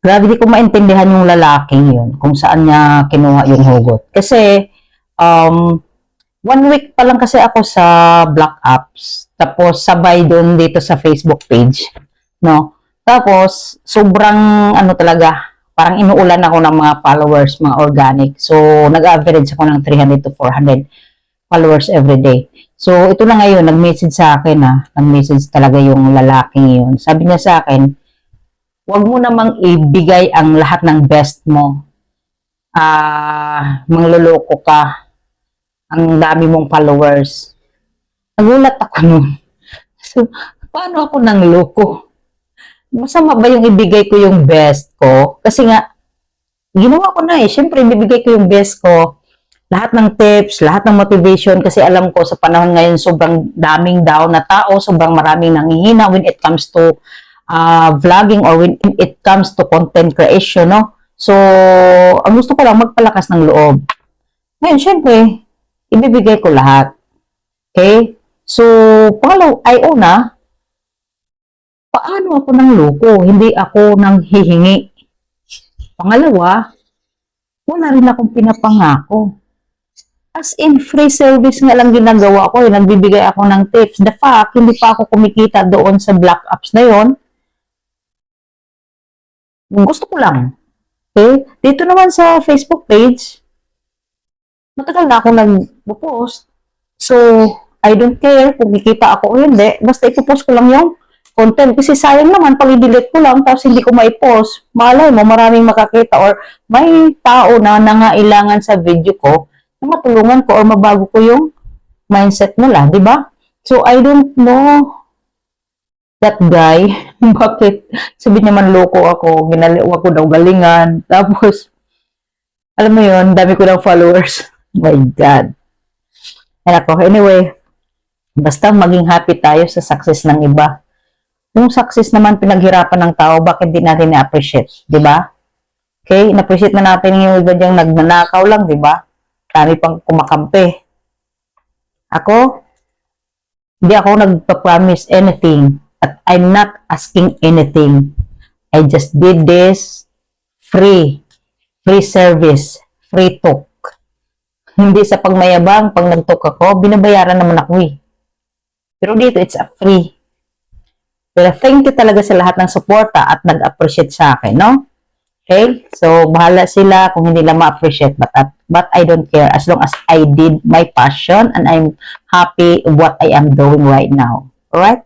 Grabe, di ko maintindihan yung lalaking yun, kung saan niya kinuha yung hugot. Kasi, um, 1 week pa lang kasi ako sa Black Apps, tapos sabay doon dito sa Facebook page, no? Tapos, sobrang, ano talaga, parang inuulan ako ng mga followers, mga organic. So, nag-average ako ng 300 to 400 followers every day. So, ito na ngayon, nag-message sa akin, nag-message talaga yung lalaking yun. Sabi niya sa akin, huwag mo namang ibigay ang lahat ng best mo. Mangloloko ka. Ang dami mong followers. Nagulat ako nun. So, paano ako nang loko? Masama ba yung ibigay ko yung best ko? Kasi nga, ginawa ko na eh. Siyempre, ibibigay ko yung best ko. Lahat ng tips, lahat ng motivation. Kasi alam ko sa panahon ngayon, sobrang daming down na tao. Sobrang maraming nanghihina when it comes to vlogging or when it comes to content creation, no? So, ang gusto ko lang magpalakas ng loob. Ngayon, syempre, ibibigay ko lahat. Okay? So, pangalaw, una, paano ako nang loko? Hindi ako nang hihingi. Pangalawa, wala rin akong pinapangako. As in, free service nga lang ginagawa ko. Nagbibigay ako ng tips. The fact, hindi pa ako kumikita doon sa Black Apps na yon. Gusto ko lang. Okay? Dito naman sa Facebook page, matagal na ako nag-post. So, I don't care kung kikita ako o hindi. Basta ipopost ko lang yung content. Kasi sayang naman, pag i-delete ko lang, tapos hindi ko maipost. Malay mo, maraming makakita or may tao na nangailangan sa video ko na matulungan ko or mabago ko yung mindset nila, di ba? So, I don't know that guy, bakit sabi niya man loko ako, ginaliwa ko daw galingan, tapos, alam mo yun, dami ko ng followers. My God. Ay ako, anyway, basta maging happy tayo sa success ng iba. Yung success naman pinaghirapan ng tao, bakit di natin na-appreciate, di ba? Okay, na-appreciate na natin yung iba diyang nagnanakaw lang, di ba? Dami pang kumakampi. Ako, hindi ako nagpa-promise anything. At I'm not asking anything. I just did this free. Free service. Free talk. Hindi sa pagmayabang, pag nag-talk ako, binabayaran naman ako eh. Pero dito, it's a free. Pero thank you talaga sa lahat ng suporta at nag-appreciate sa akin, no? Okay? So, bahala sila kung hindi lang ma-appreciate. But I don't care as long as I did my passion and I'm happy with what I am doing right now. Alright?